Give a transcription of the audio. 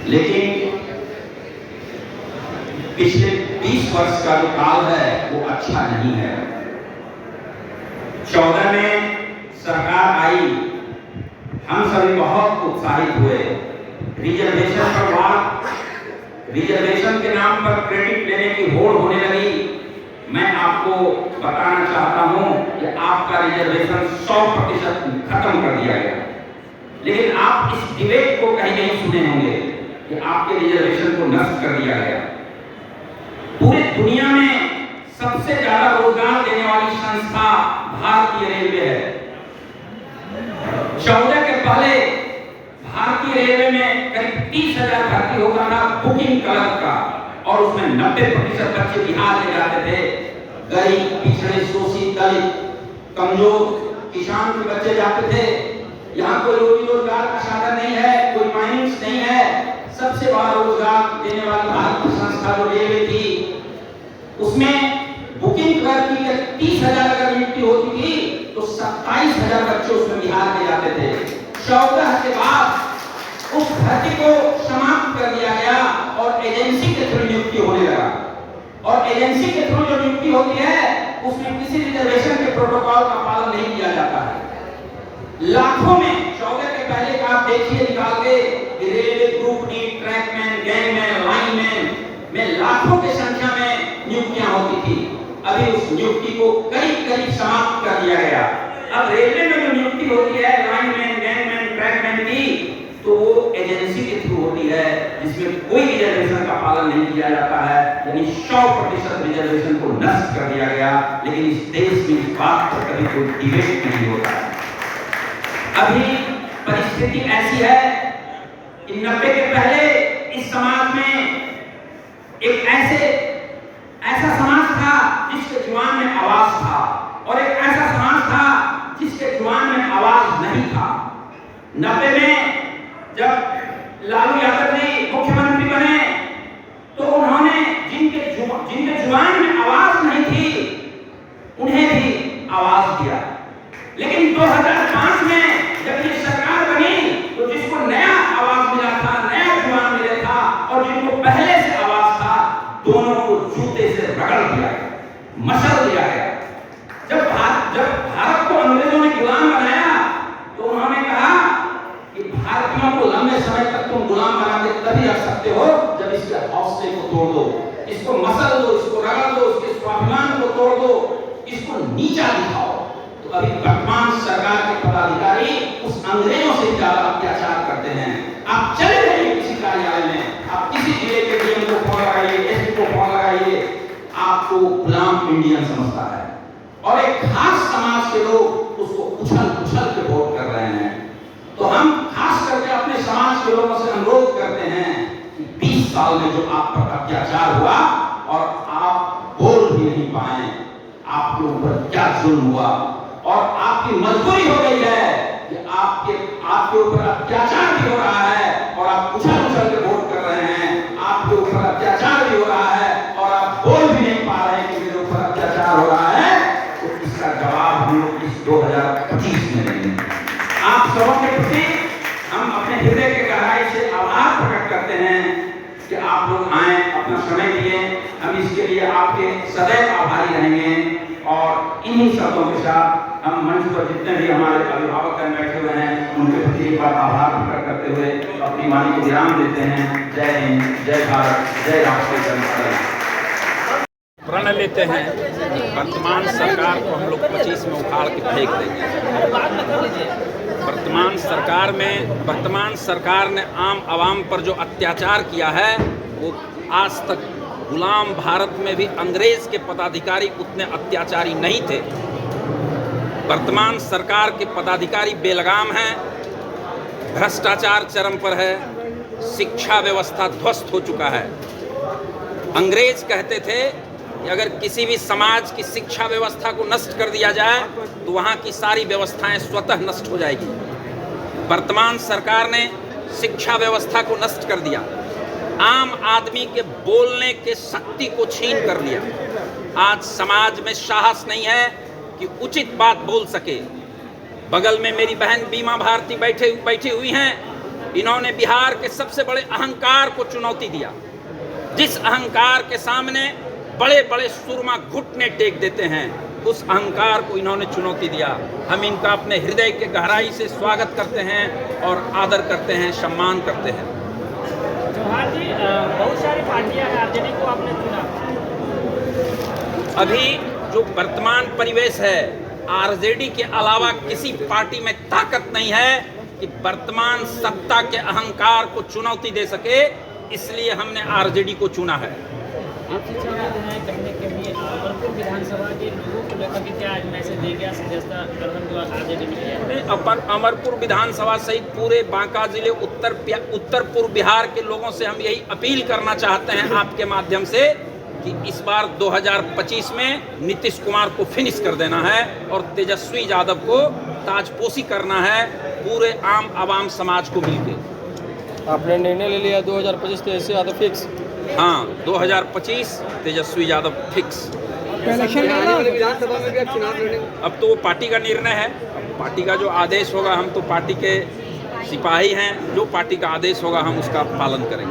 लेकिन पिछले 20 वर्ष का जो काल है वो अच्छा नहीं है। 14 में सरकार आई, हम सभी बहुत उत्साहित हुए। रिजर्वेशन पर बात, रिजर्वेशन के नाम पर क्रेडिट लेने की होड़ होने लगी। मैं आपको बताना चाहता हूं कि आपका रिजर्वेशन 100% खत्म कर दिया गया। लेकिन आप इस डिबेट को कहीं नहीं सुने होंगे कि आपके रिजर्वेशन को नष्ट कर दिया गया। पूरी दुनिया में सबसे ज्यादा रोजगार देने वाली संस्था भारतीय रेलवे है। 14 के पहले भारतीय रेलवे में करीब 30,000 भर्ती होता था बुकिंग क्लर्क का, और उसमें 90% बच्चे बिहार ले जाते थे। गरीब, पिछड़े, शोषित, दलित, कमजोर, किसान के बच्चे जाते थे। यहाँ कोई रोजगार का साधन नहीं है, कोई माइनिंग्स नहीं है। सबसे बड़ा रोजगार देने वाली भारतीय संस्था जो रेलवे थी, उसमें बुकिंग क्लर्क की 30,000 अगर नियुक्ति होती थी तो 27,000 बच्चे उसमें बिहार के जाते थे। 14 के बाद उस भर्ती को समाप्त कर दिया गया और एजेंसी के थ्रू नियुक्ति होने लगा। और एजेंसी के थ्रू जो नियुक्ति होती है उसमें किसी रिजर्वेशन के प्रोटोकॉल का पालन नहीं किया जाता है। लाखों में 14 के पहले का आप देखिए निकाल के, railway group D, trackman, gangman, lineman में लाखों की संख्या में नियुक्तियां होती थी। अभी उस नियुक्ति को करीब समाप्त कर दिया गया। अब रेलवे में जो नियुक्ति होती है लाइनमैन, गैंगमैन, ट्रैकमैन की, तो वो एजेंसी के थ्रू होती है, जिसमें कोई रिजर्वेशन का पालन नहीं किया जाता है। यानी 100% रिजर्वेशन को नष्ट कर दिया गया। लेकिन इस देश में इस बात पर कभी कोई डिबेट नहीं होता है। अभी परिस्थिति ऐसी है कि 90 के पहले इस समाज में एक ऐसा समाज था जिसके जुबान में आवाज था, और एक ऐसा समाज था जिसके जुबान में आवाज नहीं था। 90 में जब लालू यादव जी मुख्यमंत्री बने तो उन्होंने जिनके जुबान में आवाज नहीं थी उन्हें भी आवाज दिया। लेकिन 2005 में जब ये सरकार बनी तो जिसको नया आवाज मिला था, नया जुबान मिला था, और जिनको पहले से आवाज था, दोनों को जूते से रगड़ दिया गया, मसल दिया गया। जब भारत को अंग्रेजों ने गुलाम बनाया तो उन्होंने कहा कि भारतीयों को लंबे समय तक तुम गुलाम बना के तभी रख सकते हो जब इसके हौसले को तोड़ दो, इसको मसल दो, इसको रगड़ दो, इसके स्वाभिमान को तोड़ दो, इसको नीचा दिखाओ। तो अभी वर्तमान सरकार के पदाधिकारी उस अंग्रेजों से ज्यादा अत्याचार करते हैं। आप चले जाइए किसी कार्यालय में, आप किसी जिले के डीएम को फोन लगाइए, एसपी को फोन लगाइए, आपको गुलाम इंडियन समझता है। और एक खास समाज के लोग उसको उछल के वोट कर रहे हैं। तो हम खास करके अपने समाज के लोगों से अनुरोध करते हैं कि 20 साल में जो आप पर अत्याचार हुआ और आप बोल भी नहीं पाए, आपके ऊपर क्या जुल्म हुआ, और आपकी मजबूरी हो गई है कि आपके ऊपर अत्याचार भी हो रहा है और आप उछल के वोट कर रहे हैं। आपके ऊपर अत्याचार भी हो रहा है और आप बोल भी नहीं पा रहे हैं कि मेरे ऊपर अत्याचार हो रहा है। तो इसका जवाब हम लोग इस 2025 में देंगे। आप सबों के प्रति हम अपने हृदय के गहराई से आभार प्रकट करते हैं कि आप लोग आए, अपना समय दिए। हम इसके लिए आपके सदैव आभारी रहेंगे। और इन्हीं शब्दों के साथ हम मंच पर जितने भी हमारे अभिभावक बैठे हुए हैं उनके प्रति एक बार आभार प्रकट करते हुए अपनी वाणी को विराम देते हैं। जय हिंद, जय भारत, जय राष्ट्रीय जनता दल। प्रण लेते हैं वर्तमान सरकार को हम लोग 25 में उखाड़ के फेंक देंगे। वर्तमान सरकार ने आम आवाम पर जो अत्याचार किया है वो आज तक गुलाम भारत में भी अंग्रेज के पदाधिकारी उतने अत्याचारी नहीं थे। वर्तमान सरकार के पदाधिकारी बेलगाम हैं, भ्रष्टाचार चरम पर है, शिक्षा व्यवस्था ध्वस्त हो चुका है। अंग्रेज कहते थे कि अगर किसी भी समाज की शिक्षा व्यवस्था को नष्ट कर दिया जाए तो वहाँ की सारी व्यवस्थाएं स्वतः नष्ट हो जाएगी। वर्तमान सरकार ने शिक्षा व्यवस्था को नष्ट कर दिया, आम आदमी के बोलने के शक्ति को छीन कर लिया। आज समाज में साहस नहीं है कि उचित बात बोल सके। बगल में मेरी बहन बीमा भारती बैठी हुई हैं। इन्होंने बिहार के सबसे बड़े अहंकार को चुनौती दिया, जिस अहंकार के सामने बड़े बड़े सुरमा घुटने टेक देते हैं, उस अहंकार को इन्होंने चुनौती दिया। हम इनका अपने हृदय के गहराई से स्वागत करते हैं और आदर करते हैं, सम्मान करते हैं। चौहान जी, बहुत सारी पार्टियां हैं, आरजेडी को आपने चुना। अभी जो वर्तमान परिवेश है, आरजेडी के अलावा किसी पार्टी में ताकत नहीं है कि वर्तमान सत्ता के अहंकार को चुनौती दे सके, इसलिए हमने आरजेडी को चुना है। आपसे चाहते हैं कहीं न कहीं अमरपुर विधानसभा के लोगों को लेकर के क्या मैसेज दे गया सदस्यता गठन जो आरजेडी में किया? अपन अमरपुर विधानसभा सहित पूरे बांका जिले उत्तर पूर्व बिहार के लोगों से हम यही अपील करना चाहते हैं आपके माध्यम से कि इस बार 2025 में नीतीश कुमार को फिनिश कर देना है और तेजस्वी यादव को ताजपोशी करना है पूरे आम आवाम समाज को मिलकर। आपने निर्णय ले लिया 2025 तेजस्वी यादव फिक्स? हाँ, 2025 तेजस्वी यादव फिक्स। विधानसभा में भी अब चुनाव लड़ेंगे? अब तो वो पार्टी का निर्णय है, पार्टी का जो आदेश होगा, हम तो पार्टी के सिपाही हैं, जो पार्टी का आदेश होगा हम उसका पालन करेंगे।